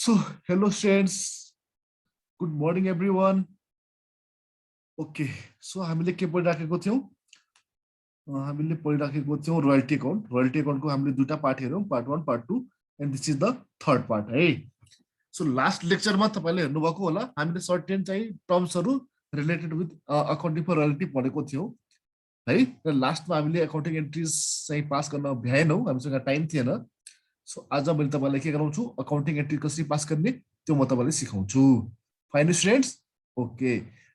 So, hello students. Good morning everyone. Okay. So हामीले के पढिराखेको थियौं? हामीले पढिराखेको थियौं रोयल्टी अकाउन्ट। रोयल्टी अकाउन्टको हामीले दुईटा पार्ट हेरौं, part 1, part 2 and this is the third part है। सो लास्ट लेक्चरमा तपाईले हेर्नु भएको होला, हामीले सर्टेन चाहिँ टर्म्सहरु related with accounting for royalty पढेको थियौं है। र लास्टमा हामीले अकाउन्टिङ एन्ट्रीज चाहिँ पास गर्न भ्याएनौं, हामीसँग टाइम थिएन। सो आज मैले तपाईलाई के गराउँछु, अकाउन्टिङ एन्ट्री कसरी पास गर्ने त्यो म तपाईलाई सिकाउँछु। Fine students? ओके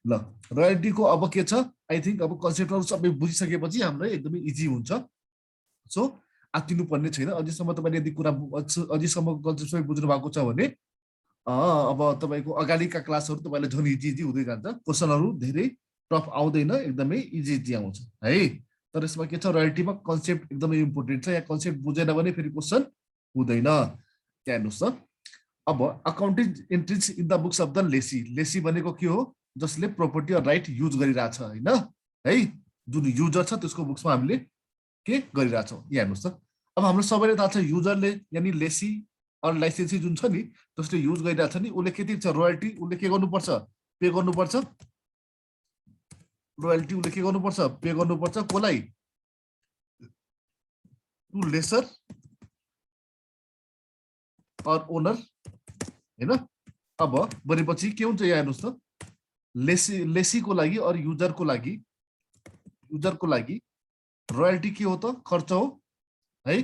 ल, रोयल्टीको अब के छ, आई थिंक अब कन्सेप्टहरु सबै बुझिसकेपछि हामीलाई एकदमै इजी हुन्छ। सो आत्तिनु पर्ने छैन। अझैसम्म तपाईले यदि कुरा अझैसम्मको कन्सेप्ट सबै बुझ्नु भएको छ भने अब तपाईको अगाडिका क्लासहरु तपाईले झन् इजी इजी हुँदै जान्छ। क्वेशनहरु धेरै टफ आउँदैन, एकदमै इजी इजी आउँछ है। तर यसमा के छ, रोयल्टीमा कन्सेप्ट एकदमै इम्पोर्टेन्ट छ। यहाँ कन्सेप्ट बुझेन भने फेरि क्वेशन हुँदैन। त्यहाँ हेर्नुस् त, अब accounting entries in the books of the lessee. Lessee भनेको के हो, जसले प्रपर्टी अर राइट युज गरिरहेछ हैन है। जुन युजर छ त्यसको बुक्समा हामीले के गरिरहेछौँ, यहाँ हेर्नुस् त। अब हाम्रो सबैले थाहा छ, युजरले यानी लेसी अर लाइसेन्सी जुन छ नि, जसले युज गरिरहेछ नि, उसले के तिर्छ, रोयल्टी उसले के गर्नुपर्छ, पे गर्नुपर्छ। रोयल्टी उसले के गर्नुपर्छ, पे गर्नुपर्छ। कोलाई? टु लेसर और ओनर हैन। अब भनेपछि के हुन्छ, यहाँ हेर्नुस् त, लेसीको लागि और युजरको लागि रोयल्टी के हो त, खर्च हो है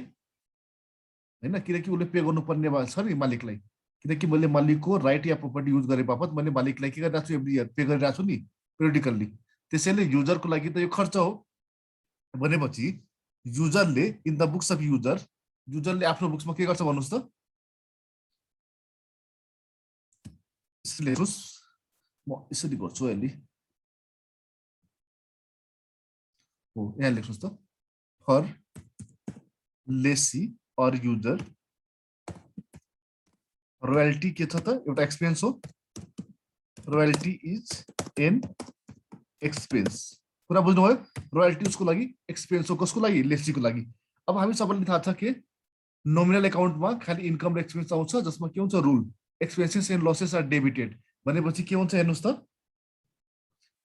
हैन। किनकि उसले पे गर्नुपर्ने छ नि मालिकलाई, किनकि मैले मालिकको राइट या प्रपर्टी युज गरे बापत मैले मालिकलाई के गरिरहेको छु, एभ्री इयर पे गरिरहेको छु नि पिरियडिकल्ली। त्यसैले युजरको लागि त यो खर्च हो। भनेपछि युजरले इन द बुक्स अफ युजरले आफ्नो बुक्समा के गर्छ भन्नुस् त। म यसरी गर्छु अहिले हो, यहाँ लेख्नुस् त, फर लेसी और युजर रोयल्टी के छ त, एउटा एक्सपेन्स हो। Royalty is an expense. कुरा बुझ्नुभयो? रोयल्टी उसको लागि एक्सपेन्स हो। कसको लागि? लेसीको लागि। अब हामी सबैलाई थाहा छ के नोमिनल अकाउन्टमा खाली इन्कम र एक्सपेन्स आउँछ, जसमा के हुन्छ, rule expenses and losses are debited. भनेपछि के हुन्छ हेर्नुस् त,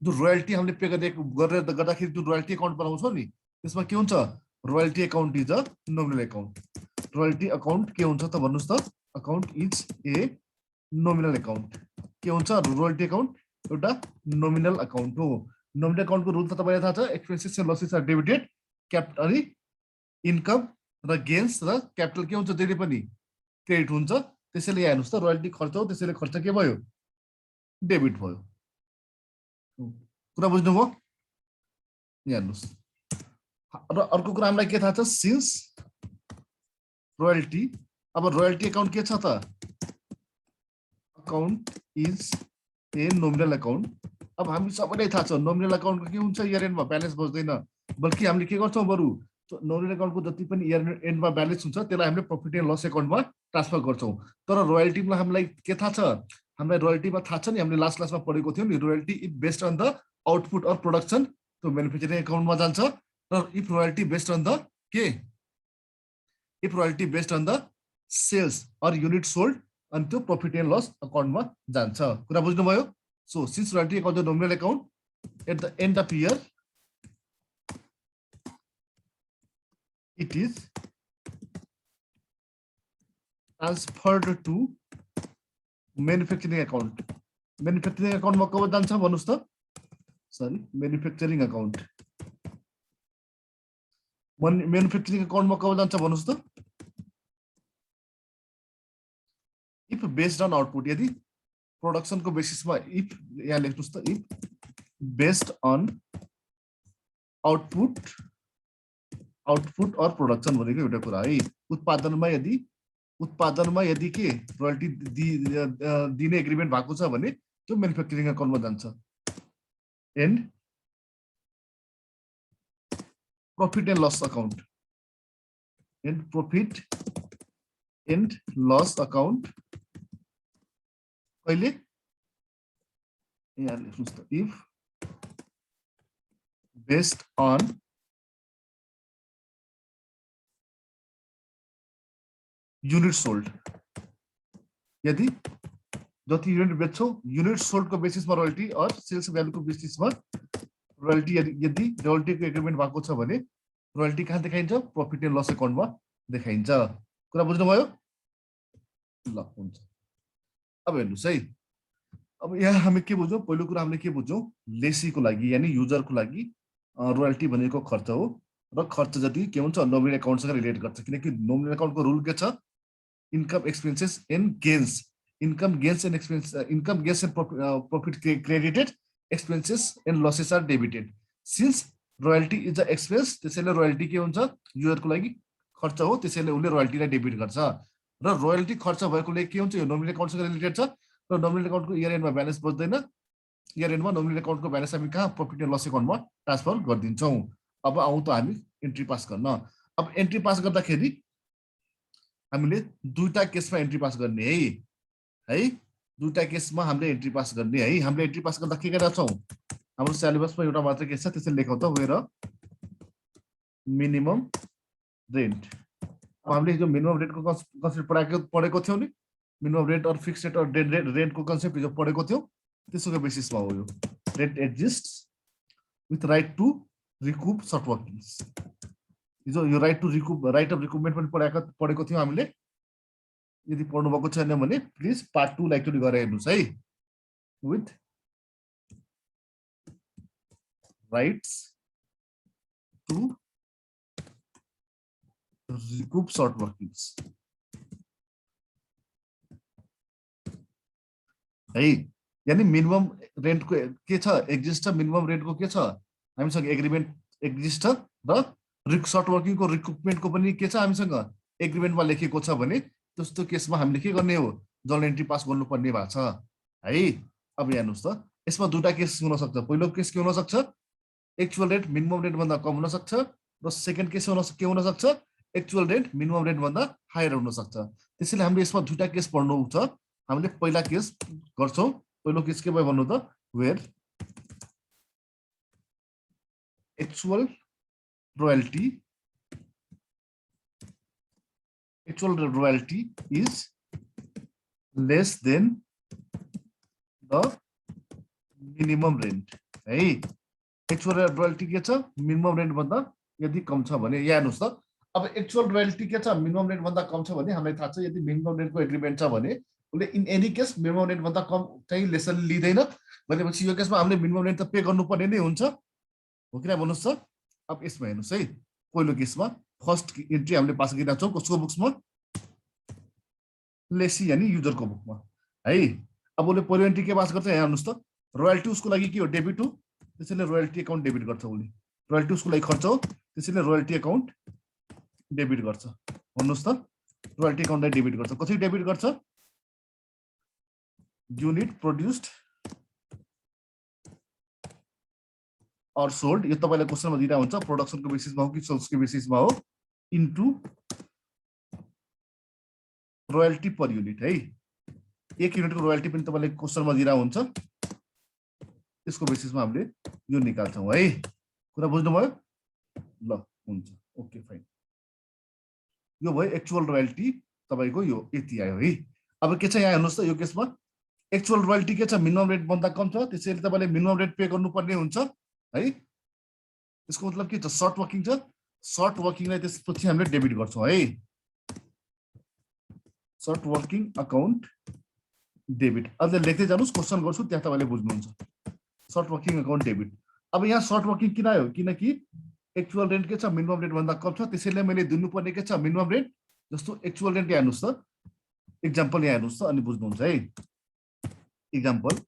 जो रोयल्टी हामीले पे गर्दाखेरि जुन रोयल्टी अकाउन्ट बनाउँछौँ नि, त्यसमा के हुन्छ, royalty account is a nominal account. Royalty account के हुन्छ त भन्नुस् त, account is a nominal account. के हुन्छ, रोयल्टी अकाउन्ट एउटा नोमिनल अकाउन्ट हो। नोमिनल अकाउन्टको रुल त तपाईलाई थाहा छ, expenses and losses are debited, capital अनि इन्कम र गेन्स र क्यापिटल के हुन्छ, जहिले पनि क्रेडिट हुन्छ। त्यसैले यहाँ हेर्नुस् त, रोयल्टी खर्च हो, त्यसैले खर्च के भयो, डेबिट भयो। कुरा बुझ्नुभयो? यहाँ हेर्नुस्। र अर्को कुरा हामीलाई के थाहा छ, सिन्स रोयल्टी, अब रोयल्टी अकाउन्ट के छ त, account is a nominal account. अब हामी सबैलाई थाहा छ, नोमिनल अकाउन्टको के हुन्छ, इयर एन्डमा ब्यालेन्स बस्दैन, बल्कि हामीले के गर्छौँ, बरु नोमिनल अकाउन्टको जति पनि इयर एन्डमा ब्यालेन्स हुन्छ त्यसलाई हामीले प्रफिट एन्ड लस अकाउन्टमा ट्रान्सफर गर्छौँ। तर रोयल्टीमा हामीलाई के थाहा छ, हामीलाई रोयल्टीमा थाहा छ नि, हामीले लास्ट क्लासमा पढेको थियौँ नि, royalty if based on the output or production त्यो म्यानुफ्याक्चरिङ अकाउन्टमा जान्छ। र if royalty based on the के, if royalty based on the sales or unit sold, अनि त्यो प्रफिट एन्ड लस अकाउन्टमा जान्छ। कुरा बुझ्नुभयो? So since royalty account the nominal account at the end of year it is transferred to manufacturing account. Manufacturing account मा कब जान्छ भन्नुस् त, sorry, manufacturing account, manufacturing account मा कब जान्छ भन्नुस् त, if based on output, यदि प्रोडक्सन को बेसिसमा, if यहाँ लेख्नुस् त, if based on output और प्रोडक्सन भनेको एउटा कुरा है। उत्पादनमा यदि के रोयल्टी दिने एग्रिमेन्ट भएको छ भने त्यो म्यानुफ्याक्चरिङ अकाउन्टमा जान्छ। And profit and loss account, and profit and loss account कहिले, यहाँ लेख्नुस् त, if based on unit sold, यदि जति युनिट बेच्छौ युनिट सोल्ड को बेसिसमा रोयल्टी और सेल्स भ्यालु को बेसिसमा रोयल्टी यदि रोयल्टी को एग्रीमेन्ट भएको छ भने रोयल्टी कहाँ देखाइन्छ प्रॉफिट एन्ड लस अकाउन्टमा देखाइन्छ कुरा बुझ्नुभयो ल हुन्छ अब हेर्नुस् है अब यहाँ हामी के बुझ्यौं पहिलो कुरा हामीले के बुझ्यौं लेसी को लागि यानी युजर को लागि रोयल्टी भनेको खर्च हो र खर्च जति के हुन्छ नोमिनल अकाउन्टसँग रिलेट गर्छ किनकि नोमिनल अकाउन्टको रुल के छ income expenses and gains income gains and expense income gains and profit credited expenses and losses are debited since royalty is the expense त्यसैले royalty के हुन्छ युजर को लागि खर्च हो त्यसैले उले royalty लाई डेबिट गर्छ र royalty खर्च भएकोले के हुन्छ यो नोमिनल अकाउन्टसँग रिलेटेड छ र नोमिनल अकाउन्टको इयर एन्डमा ब्यालेन्स बच्दैन इयर एन्डमा नोमिनल अकाउन्टको ब्यालेन्स हामी कहाँ प्रॉफिट एन्ड लस अकाउन्टमा ट्रान्सफर गरिदिन्छौं अब आउँ त हामी एन्ट्री पास गर्न अब एन्ट्री पास गर्दाखेरि हामीले दुईटा केसमा एन्ट्री पास गर्ने है दुईटा केसमा हामीले एन्ट्री पास गर्ने है हामीले एन्ट्री पास गर्दा के गरेका छौं हाम्रो सिलेबसमा एउटा मात्र केस छ त्यसले लेखौ त वेयर मिनिमम रेन्ट अब हामीले जो मिनिमम रेन्टको कन्सेप्ट पढेको थियौ नि मिनिमम रेन्ट और फिक्स्ड रेट और डेड रेन्टको कन्सेप्ट जो पढेको थियौ त्यसको बेसिसमा हो यो rent exists with right to recoup short workings यो right to recoup right of recoupment पनि पढेको थियौ हामीले यदि पढ्नु भएको छैन भने प्लिज पार्ट 2 लाई एकचोटी गरेर हेर्नुस् है with rights to recoup short वर्किङ्स है यानी मिनिमम रेन्टको के छ एक्जिस्ट छ मिनिमम रेन्टको के छ हामीसँग एग्रीमेन्ट एक्जिस्ट छ र सर्ट वर्किङको रिकुपमेन्टको पनि के छ हामीसँग एग्रीमेन्टमा लेखेको छ भने त्यस्तो केसमा हामीले के गर्ने हो जर्नल एन्ट्री पास गर्नुपर्ने भएको छ है अब हेर्नुस् त यसमा दुईटा केस हुन सक्छ पहिलो केस के हुन सक्छ एक्चुअल रेट मिनिमम रेट भन्दा कम हुन सक्छ र सेकेन्ड केस के हुन सक्छ एक्चुअल रेट मिनिमम रेट भन्दा हायर हुन सक्छ त्यसैले हामीले यसमा दुईटा केस पढ्नु छ हामीले पहिला केस गर्छौं पहिलो केस के भयो भन्नु त where actual royalty is less than the minimum rent है एक्चुअल रोयल्टी के छ मिनिमम रेन्ट भन्दा यदि कम छ भने यहाँ हेर्नुस् त अब एक्चुअल रोयल्टी के छ मिनिमम रेन्ट भन्दा कम छ भने हामीलाई थाहा छ यदि मिनिमम रेन्टको एग्रीमेन्ट छ भने उले in any case minimum rent भन्दा कम चाहिँ लेसन लिदैन भनेपछि यो केसमा हामीले मिनिमम रेन्ट त पे गर्नुपर्ने नै हुन्छ हो किन भन्नुस् त अब यसमा हेर्नुस् है पहिलो केसमा फर्स्ट एन्ट्री हामीले पास गरिरहेको छौं कसको बुक्समा लेसी यानी युजरको बुकमा है अब उले पहिलो एन्ट्री के पास गर्छ यहाँ हेर्नुस् त रोयल्टी उसको लागि के हो डेबिट हो त्यसैले रोयल्टी अकाउन्ट डेबिट गर्छ उले रोयल्टी उसको लागि खर्च हो त्यसैले रोयल्टी अकाउन्ट डेबिट गर्छ भन्नुस् त रोयल्टी अकाउन्टलाई डेबिट गर्छ कसरी डेबिट गर्छ युनिट प्रोड्युस्ड और सोल्ड यो तपाईलाई क्वेशनमा दिइरा हुन्छ प्रोडक्सनको बेसिसमा हो कि सेल्सको बेसिसमा हो इन्टु रोयल्टी पर युनिट है एक युनिटको रोयल्टी पनि तपाईलाई क्वेशनमा दिइरा हुन्छ त्यसको बेसिसमा हामीले यो निकाल्छौं है कुरा बुझ्नुभयो ल हुन्छ ओके फाइन यो भयो एक्चुअल रोयल्टी तपाईको यो यति आयो है अब के छ यहाँ हेर्नुस् त यो केसमा एक्चुअल रोयल्टी के छ मिनिमम रेट भन्दा कम छ त्यसैले तपाईले मिनिमम रेट पे गर्नुपर्ने हुन्छ है यसको मतलब के छ सर्ट वर्किङ छ सर्ट वर्किङलाई त्यसपछि हामीले डेबिट गर्छौं है सर्ट वर्किङ अकाउन्ट डेबिट अझै लेख्दै जानुस् क्वेशन गर्छु त्यहाँ तपाईले बुझ्नुहुन्छ सर्ट वर्किङ अकाउन्ट डेबिट अब यहाँ सर्ट वर्किङ किन आयो किनकि एक्चुअल रेन्ट के छ मिनिमम रेट भन्दा कम छ त्यसैले मैले दिनुपर्ने के छ मिनिमम रेट जस्तो एक्चुअल रेन्ट यहाँ हेर्नुस् त एक्जाम्पल यहाँ हेर्नुस् त अनि बुझ्नुहुन्छ है एक्जाम्पल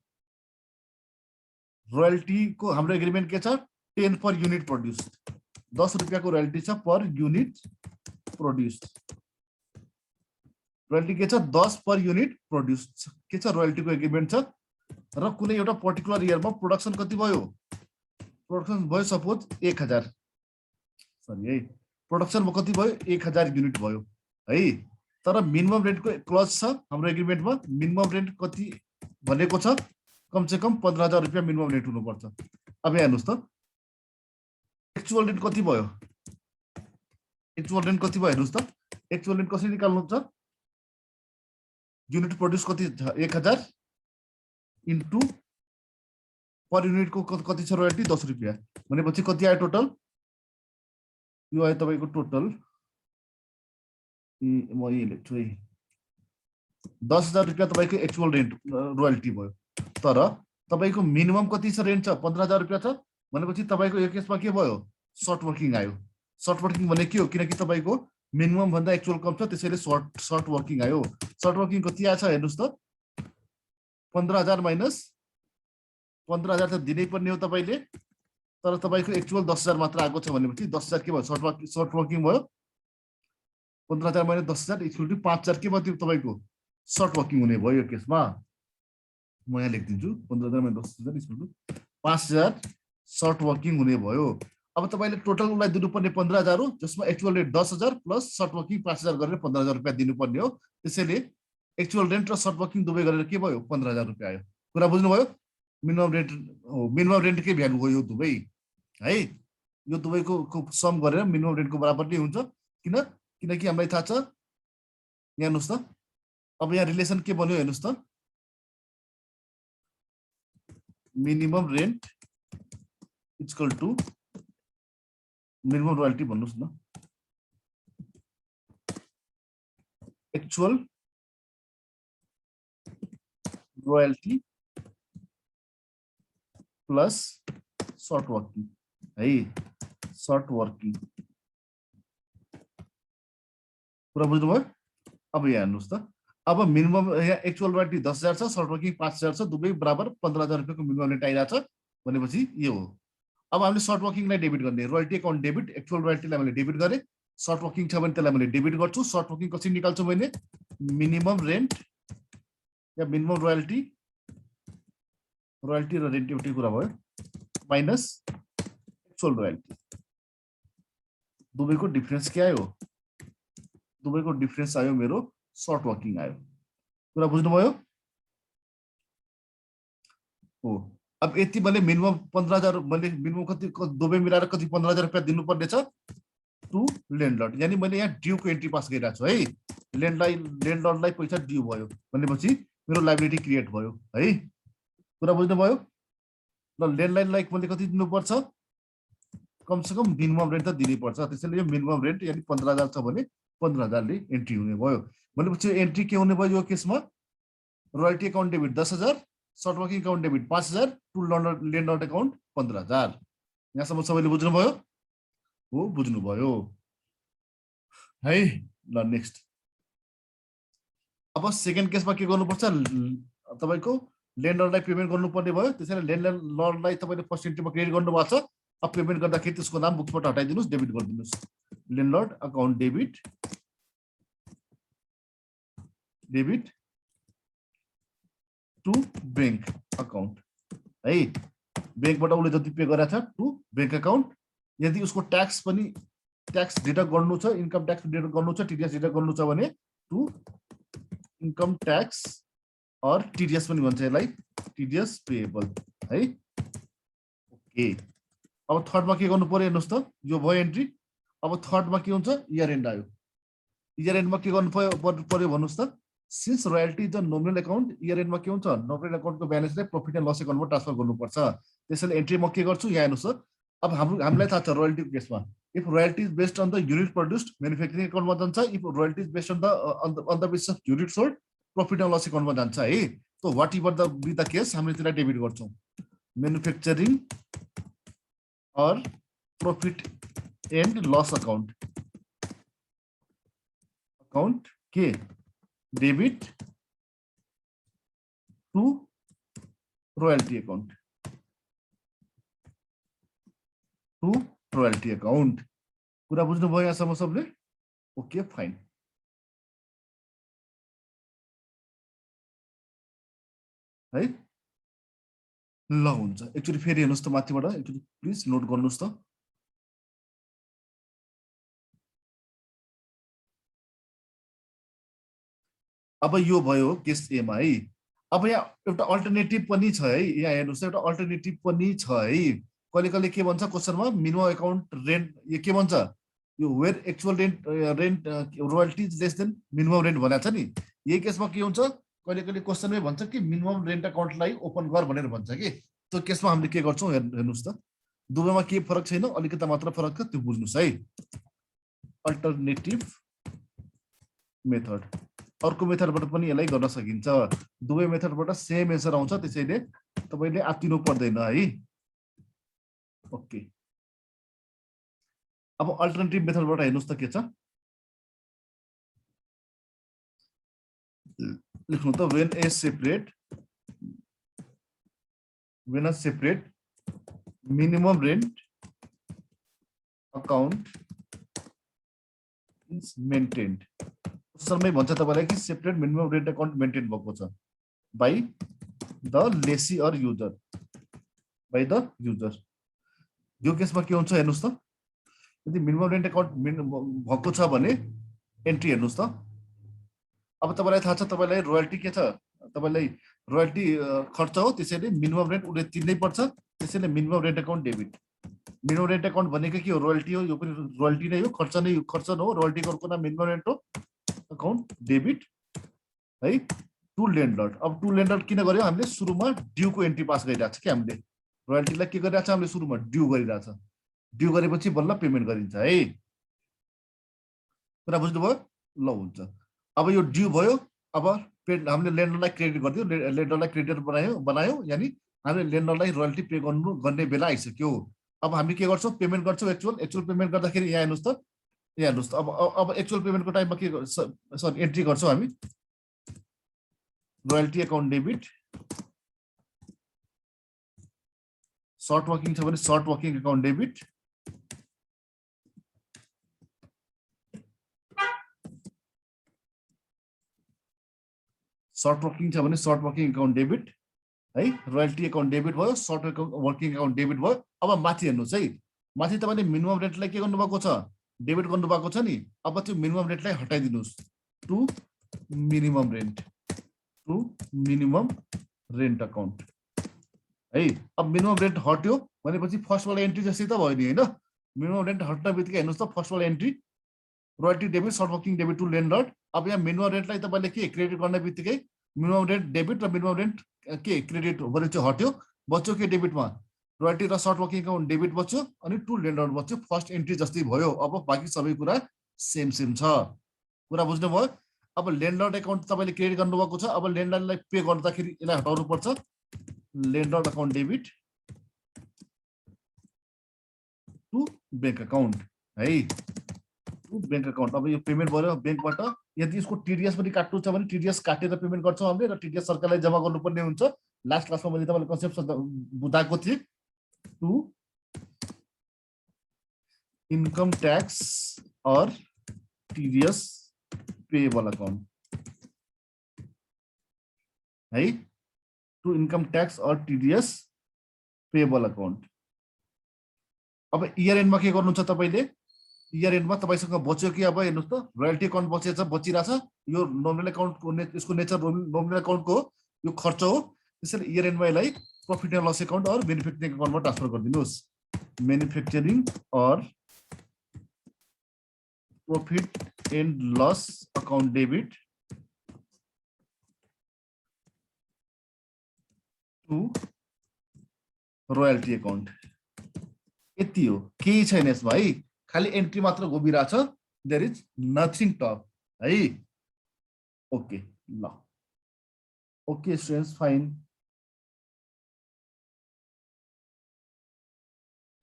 रोयल्टी को हाम्रो एग्रीमेन्ट के छ 10 पर युनिट प्रोड्युस्ड 10 रुपैयाँको रोयल्टी छ पर युनिट प्रोड्युस्ड रोयल्टी के छ 10 पर युनिट प्रोड्युस्ड के छ रोयल्टीको एग्रीमेन्ट छ र कुनै एउटा पर्टिकुलर इयरमा प्रोडक्सन कति भयो प्रोडक्सन भयो सपोज 1000 सरी है प्रोडक्सन कति भयो 1000 युनिट भयो है तर मिनिमम रेन्टको क्लज छ हाम्रो एग्रीमेन्टमा मिनिमम रेन्ट कति भनेको छ कम से कम 15000 रुपैयाँ मिनिमम रेट हुनुपर्छ अब हेर्नुस् त एक्चुअल रेट कति भयो एक्चुअल रेट कति भयो हेर्नुस् त एक्चुअल रेट कसरी निकाल्नुहुन्छ युनिट प्रोड्युस कति 1000 इन्टु पर युनिट को कति छ रोयल्टी 10 रुपैयाँ भनेपछि कति आयो टोटल यो आयो तपाईको टोटल म यही लेख्छु है 10,000 रुपैयाँ तपाईको एक्चुअल रेन्ट रोयल्टी भयो तर तपाईको मिनिमम कति छ रेन्ट छ 15,000 रुपैयाँ छ भनेपछि तपाईको यो केसमा के भयो सर्ट वर्किङ आयो सर्ट वर्किङ भने के हो किनकि तपाईको मिनिमम भन्दा एक्चुअल कम छ त्यसैले सर्ट वर्किङ आयो सर्ट वर्किङ कति आछ हेर्नुस् त 15,000 माइनस 15,000 त दिनै पर्ने हो तपाईले तर तपाईको एक्चुअल 10,000 मात्र आएको छ भनेपछि 10,000 के भयो सर्ट वर्किङ भयो 15,000 माइनस 10,000 इक्वल टु 5,000 के भयो तपाईको सर्ट वर्किङ हुने भयो यो केसमा म यहाँ लेख्दिन्छु 15,000 minus 10,000 equal to 5,000 short working हुने भयो अब तपाईले टोटल उलाई दिनुपर्ने 15,000 हो जसमा actual rate 10,000 plus short working 5,000 गरेर 15,000 रुपैयाँ दिनुपर्ने हो त्यसैले एक्चुअल रेन्ट र सर्ट वर्किङ दुवै गरेर के भयो 15,000 रुपैयाँ आयो कुरा बुझ्नुभयो मिनिमम रेन्ट के भ्यालु हो यो दुवै है यो दुवैको सम गरेर मिनिमम रेन्टको बराबर नै हुन्छ किनकि हामीलाई थाहा छ यहाँ हेर्नुस् त अब यहाँ रिलेसन के बन्यो हेर्नुस् त minimum rent equal to minimum royalty भन्नुस् न actual royalty plus short working है सर्ट वर्किङ कुरा बुझ्नुभयो अब यहाँ हेर्नुस् त अब मिनिमम यहाँ एक्चुअल रोयल्टी 10,000 छ सर्ट वर्किङ 5,000 छ दुवै बराबर 15,000 रुपैयाँको मिनिमम रेन्ट आइरहेछ भनेपछि यो हो अब हामीले सर्ट वर्किङलाई डेबिट गर्ने रोयल्टी अकाउन्ट डेबिट एक्चुअल रोयल्टीलाई मैले डेबिट गरेँ सर्ट वर्किङ छ भने त्यसलाई मैले डेबिट गर्छु सर्ट वर्किङ कसरी निकाल्छु मैले मिनिमम रेन्ट या मिनिमम रोयल्टी र रेन्ट एउटै कुरा भयो माइनस एक्चुअल रोयल्टी दुवैको डिफरेन्स के आयो दुवैको डिफरेन्स आयो मेरो सर्ट वर्किङ आयो कुरा बुझ्नुभयो हो अब यति मैले मिनिमम 15,000 मैले मिनिमम कति दुवै मिलाएर कति 15,000 रुपैयाँ दिनुपर्ने छ टु ल्यान्डलर्ड यानी मैले यहाँ ड्यू को एन्ट्री पास गरिरहेको छु है ल्यान्डलर्डलाई पैसा ड्यू भयो भनेपछि मेरो लायबिलिटी क्रिएट भयो है कुरा बुझ्नुभयो ल ल्यान्डलाइनलाई मैले कति दिनुपर्छ कमसेकम मिनिमम रेन्ट त दिनै पर्छ त्यसैले यो मिनिमम रेन्ट यानी 15,000 छ भने 15,000 ले एन्ट्री हुने भयो भनेपछि एन्ट्री के हुने भयो यो केसमा royalty account debit 10,000 short working account debit 5,000 to landlord account 15,000 यहाँसम्म सबैले बुझ्नुभयो हो बुझ्नुभयो है ल नेक्स्ट अब सेकेन्ड केसमा के गर्नुपर्छ तपाईको ल्यान्डलर्डलाई पेमेन्ट गर्नुपर्ने भयो त्यसैले ल्यान्डलर्डलाई तपाईले फर्स्ट एन्ट्रीमा क्रेडिट गर्नुभएको छ अब पेमेन्ट गर्दाखेरि त्यसको नाम बुक्सबाट हटाइदिनुस् डेबिट गरिदिनुस् landlord account debit to bank account है बैंकबाट उसले जति पे गरेको छ टु बैंक अकाउन्ट यदि उसको ट्याक्स पनि ट्याक्स डिडक्ट गर्नु छ इन्कम ट्याक्स डिडक्ट गर्नु छ टीडीएस डिडक्ट गर्नु छ भने टु इन्कम ट्याक्स और टीडीएस पनि भन्छ यसलाई टीडीएस पेएबल है ओके अब थर्डमा के गर्नु पर्यो हेर्नुस् त यो भयो एन्ट्री अब थर्डमा के हुन्छ इयर एन्ड आयो इयर एन्डमा के गर्नु पर्यो भन्नुस् त since royalty is a nominal account year एन्डमा के हुन्छ नोमिनल अकाउन्टको ब्यालेन्सलाई प्रॉफिट एन्ड लस अकाउन्टमा ट्रान्सफर गर्नुपर्छ त्यसैले एन्ट्री म के गर्छु यहाँ हेर्नुस् अब हामीलाई थाहा छ रोयल्टीको केसमा if royalty is based on the unit produced manufacturing अकाउन्टमा जान्छ if royalty is based on the basis of unit sold profit and loss अकाउन्टमा जान्छ है तो whatever the be the case हामीले त्यसलाई डेबिट गर्छौं म्यानुफ्याक्चरिङ और प्रॉफिट एन्ड लस अकाउन्ट के डेबिट टू रोयल्टी अकाउंट पूरा बुझ्नुभयो यहाँसम्म सबले ओके फाइन है ल हुन्छ एक्चुअली फेरि हेर्नुस् त माथिबाट एक्चुअली प्लिज नोट गर्नुस् त अब यो भयो केस ए मा है अब यहाँ एउटा अल्टरनेटिभ पनि छ है यहाँ हेर्नुस् एउटा अल्टरनेटिभ पनि छ है कहिले कहिले के भन्छ क्वेशनमा मिनिमम अकाउन्ट रेन्ट यो के भन्छ यो where actual rent royalty is less than minimum rent भनेको छ नि, यही केसमा के हुन्छ, कहिले कहिले क्वेसनमै भन्छ कि मिनिमम रेन्ट अकाउन्टलाई ओपन गर भनेर भन्छ कि, त्यो केसमा हामीले के गर्छौँ हेर्नुहोस् त, दुवैमा के फरक छैन, अलिकति मात्र फरक छ, त्यो बुझ्नुहोस् है। अल्टरनेटिभ मेथड, अर्को मेथडबाट पनि यसलाई गर्न सकिन्छ, दुवै मेथडबाट सेम एन्सर आउँछ, त्यसैले तपाईले आत्तिनु पर्दैन है। ओके, अब अल्टरनेटिभ मेथडबाट हेर्नुस् त के छ, लेख्नु त when a separate minimum rent account is maintained, सरमै भन्छ तपाईलाई कि separate minimum rent account maintain भएको छ by the lessee or user, by the user. यो केसमा के हुन्छ हेर्नुस् त, यदि मिनिमम रेन्ट अकाउन्ट भएको छ भने एन्ट्री हेर्नुस् त, अब तपाईलाई थाहा छ तपाईलाई रोयल्टी के छ, तपाईलाई रोयल्टी खर्च हो, त्यसैले मिनिमम रेन्ट उसले तिर्नै पर्छ, त्यसैले minimum rent account debit. Minimum rent account भनेको के हो, रोयल्टी हो, यो पनि रोयल्टी नै हो, खर्च नै, खर्च न हो, रोयल्टीको अर्को नाम मिनिमम रेन्ट हो, अकाउन्ट डेबिट है टु ल्यान्डलर्ड। अब टु ल्यान्डलर्ड किन गर्यो हामीले, सुरुमा ड्यूको एन्ट्री पास गरिरहेको छ कि हामीले, रोयल्टीलाई के गरिरहेको छ हामीले, सुरुमा ड्यू गरिरहेको छ, ड्यू गरेपछि बल्ल पेमेन्ट गरिन्छ है, कुरा बुझ्नुभयो, ल हुन्छ। अब यो ड्यू भयो, अब हामीले ल्यान्डलर्डलाई क्रेडिट गरिदियो, ल्यान्डलर्डलाई क्रेडिटर बनायो, यानी हामीले ल्यान्डलर्डलाई रोयल्टी पे गर्ने बेला आइसक्यो। अब हामी के गर्छौँ, पेमेन्ट गर्छौँ, एक्चुअल पेमेन्ट गर्दाखेरि यहाँ हेर्नुहोस् त, यहाँ हेर्नुहोस् त, अब एक्चुअल पेमेन्टको टाइममा के सरी एन्ट्री गर्छौँ हामी, royalty account debit, short working छ भने short working account debit, short working छ भने सर्ट वर्किङ अकाउन्ट डेबिट है, रोयल्टी अकाउन्ट डेबिट भयो, सर्ट वर्किङ अकाउन्ट डेबिट भयो। अब माथि हेर्नुहोस् है, माथि तपाईँले मिनिमम रेन्टलाई के गर्नुभएको छ, डेबिट गर्नुभएको छ नि, अब त्यो मिनिमम रेन्टलाई हटाइदिनुहोस्, टु मिनिमम रेन्ट अकाउन्ट है। अब मिनिमम रेन्ट हट्यो भनेपछि फर्स्ट वाला एन्ट्री जस्तै त भयो नि होइन, मिनिमम रेन्ट हट्न बित्तिकै हेर्नुहोस् त, फर्स्ट वाला entry royalty debit short working debit to landlord. अब यहाँ मिनिमम रेन्टलाई तपाईँले के क्रेडिट गर्ने बित्तिकै मिनिमम रेन्ट डेबिट र मिनिमम रेन्ट के क्रेडिट भने चाहिँ हट्यो, बच्यो के डेबिटमा रोयल्टी र सर्ट वर्किङ अकाउन्ट डेबिट बच्यो, अनि टु ल्यान्डलर्ड बच्यो, फर्स्ट एन्ट्री जस्तै भयो। अब बाँकी सबै कुरा सेम छ, कुरा बुझ्नुभयो। अब ल्यान्डलर्ड अकाउन्ट तपाईँले क्रेडिट गर्नुभएको छ, अब ल्यान्डलर्डलाई पे गर्दाखेरि यसलाई हटाउनु पर्छ, landlord account debit to bank account है, टु ब्याङ्क अकाउन्ट। अब यो पेमेन्ट भयो ब्याङ्कबाट, यदि यसको टिडिएस पनि काट्नु छ भने टिडिएस काटेर पेमेन्ट गर्छौँ हामीले, र टिडिएस सरकारलाई जम्मा गर्नुपर्ने हुन्छ। लास्ट क्लासमा मैले तपाईँलाई कन्सेप्ट बुझाएको थिएँ, to income tax or TDS payable account है, to income tax or TDS payable account. अब इयर एन्डमा के गर्नु छ तपाईले, इयर एन्डमा तपाईसँग बच्यो कि, अब हेर्नुहोस् त रोयल्टी अकाउन्ट बचिरहेछ, यो नोमिनल अकाउन्टको यसको नेचर नोमिनल अकाउन्टको हो, यो खर्च हो, त्यसैले इयर एन्डमा यसलाई profit and loss account or manufacturing अकाउन्टमा ट्रान्सफर गरिदिनुहोस्, manufacturing or profit and loss account debit to royalty account. यति हो, केही छैन यसमा है, खाली एन्ट्री मात्र घुमिरहेछ, देयर इज नथिङ टप है। ओके ल, ओके स्टुडेन्ट्स, फाइन।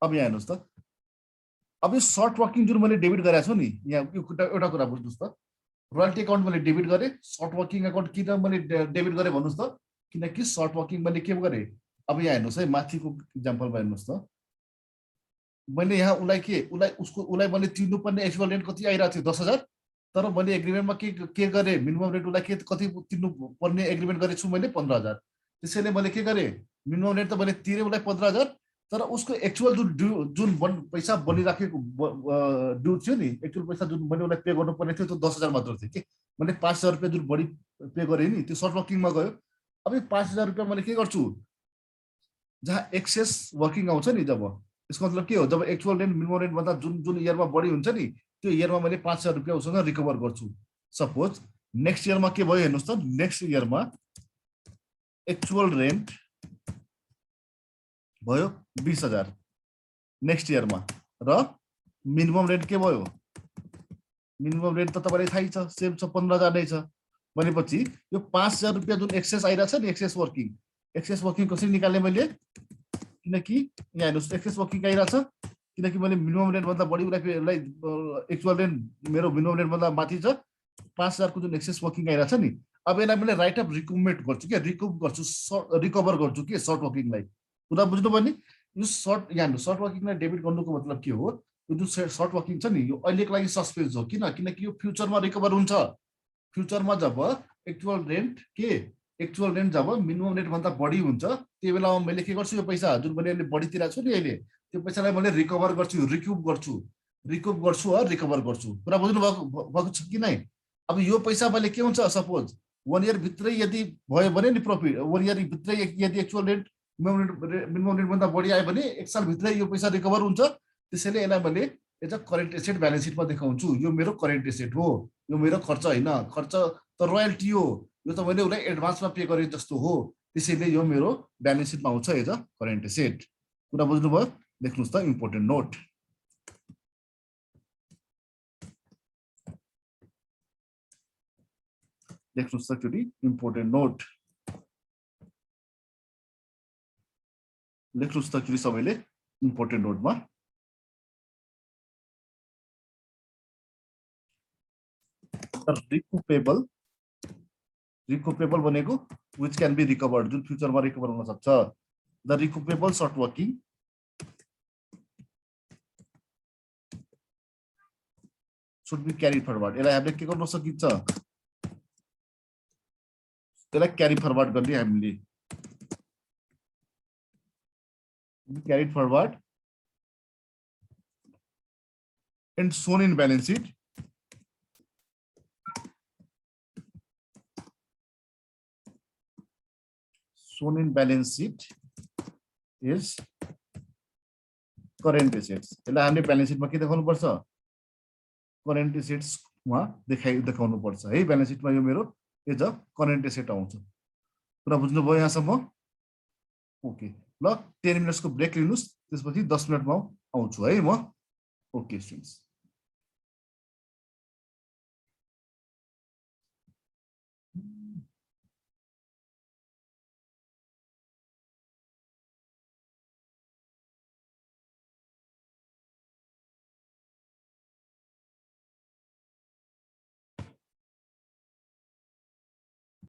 अब यहाँ हेर्नुहोस् त, अब यो सर्ट वर्किङ जुन मैले डेबिट गरेको छु नि, यहाँ एउटा कुरा बुझ्नुहोस् त, रोयल्टी अकाउन्ट मैले डेबिट गरेँ, सर्ट वर्किङ अकाउन्ट किन मैले डेबिट गरेँ भन्नुहोस् त, किनकि सर्ट वर्किङ मैले के गरेँ, अब यहाँ हेर्नुहोस् है, माथिको इक्जाम्पलमा हेर्नुहोस् त, मैले यहाँ उसलाई मैले तिर्नुपर्ने एक्चुअल रेन्ट कति आइरहेको थियो, 10,000, तर मैले एग्रिमेन्टमा के गरेँ, मिनिमम रेन्ट उसलाई कति तिर्नु पर्ने एग्रिमेन्ट गरेको छु मैले, 15,000। त्यसैले मैले के गरेँ, मिनिमम रेन्ट त मैले तिरेँ उसलाई 15,000, तर उसको एक्चुअल जुन पैसा बनिराखेको ड्यू थियो नि, एक्चुअल पैसा जुन मैले उसलाई पे गर्नुपर्ने थियो त्यो 10,000 मात्र थियो कि, मैले 5,000 रुपियाँ जुन बढी पे गरेँ नि, त्यो सर्ट वर्किङमा गयो। अब यो 5,000 रुपियाँ मैले के गर्छु, जहाँ एक्सेस वर्किङ आउँछ नि, जब यसको मतलब के हो, जब एक्चुअल रेन्ट मिनिमम रेन्ट भन्दा जुन इयरमा बढी हुन्छ नि, त्यो इयरमा मैले 5,000 रुपियाँ उसँग रिकभर गर्छु। सपोज नेक्स्ट इयरमा के भयो हेर्नुहोस् त, नेक्स्ट इयरमा एक्चुअल रेन्ट भयो 20,000 नेक्स्ट इयरमा, र मिनिमम रेन्ट के भयो, मिनिमम रेन्ट त तपाईलाई थाहै छ सेम छ 15,000 नै छ। भनेपछि यो 5,000 रुपियाँ जुन एक्सेस आइरहेछ नि, एक्सेस वर्किङ कसरी निकाल्ने मैले, किनकि यहाँ हेर्नुहोस् एक्सेस वर्किङ आइरहेछ, किनकि मैले मिनिमम रेन्ट भन्दा बढी उसलाई एक्चुअल रेन्ट मेरो मिनिमम रेन्ट भन्दा माथि छ, 5,000 को जुन एक्सेस वर्किङ आइरहेछ नि। अब यसलाई मैले राइट अफ रिकुपमेन्ट गर्छु के, रिकभर गर्छु के सर्ट वर्किङलाई। कुरा बुझ्नुभयो नि, यो सर्ट यहाँ सर्ट वर्किङलाई डेबिट गर्नुको मतलब के हो, यो जुन सर्ट वर्किङ छ नि यो अहिलेको लागि सस्पेन्स हो। किनकि यो फ्युचरमा रिकभर हुन्छ। फ्युचरमा जब एक्चुअल रेन्ट जब मिनिमम रेन्ट भन्दा बढी हुन्छ, त्यो बेलामा मैले के गर्छु, यो पैसा जुन मैले अहिले बढी तिरेको छु नि अहिले, त्यो पैसालाई मैले रिकभर गर्छु, रिक्युप गर्छु रिकभर गर्छु। कुरा बुझ्नु भएको छ कि नै? अब यो पैसा मैले के हुन्छ, सपोज 1 इयर भित्रै यदि भयो भने नि प्रफिट, 1 इयर भित्रै यदि एक्चुअल रेन्ट मिनिमम रेन्ट भन्दा बढी आयो भने 1 साल भित्रै यो पैसा रिकभर हुन्छ। त्यसैले यसलाई मैले as a current asset balance सिटमा देखाउँछु। यो मेरो करेन्ट एसेट हो, यो मेरो खर्च होइन, खर्च त रोयल्टी हो, यो त मैले उसलाई एडभान्समा पे गरेँ जस्तो हो। त्यसैले यो मेरो ब्यालेन्स सिटमा आउँछ एज अ करेन्ट एसेट। कुरा बुझ्नुभयो? लेख्नुहोस् त इम्पोर्टेन्ट नोट। लेख्नुहोस् त फेरि इम्पोर्टेन्ट नोट। लेख्नुहोस् त फेरि सबैले इम्पोर्टेन्ट नोटमा। रिकुपेबल भनेको which can be recovered, जुन फ्युचरमा रिकभर हुन सक्छ। The recoupable short working should be carried forward। यसलाई हामीले के गर्न सकिन्छ, यसलाई क्यारी फरवर्ड गर्ने हामीले carry forward and shown in balance sheet shown in balance sheet is current assets। यसलाई हामीले ब्यालेन्स सिटमा के देखाउनु पर्छ, करेन्ट एसेट्समा देखाउनु पर्छ है। ब्यालेन्स सिटमा यो मेरो एज अ करेन्ट एसेट आउँछ। कुरा बुझ्नुभयो यहाँसम्म? ओके ल, 10 मिनट्सको ब्रेक लिनुहोस्, त्यसपछि 10 मिनटमा आउँछु है म। Okay students.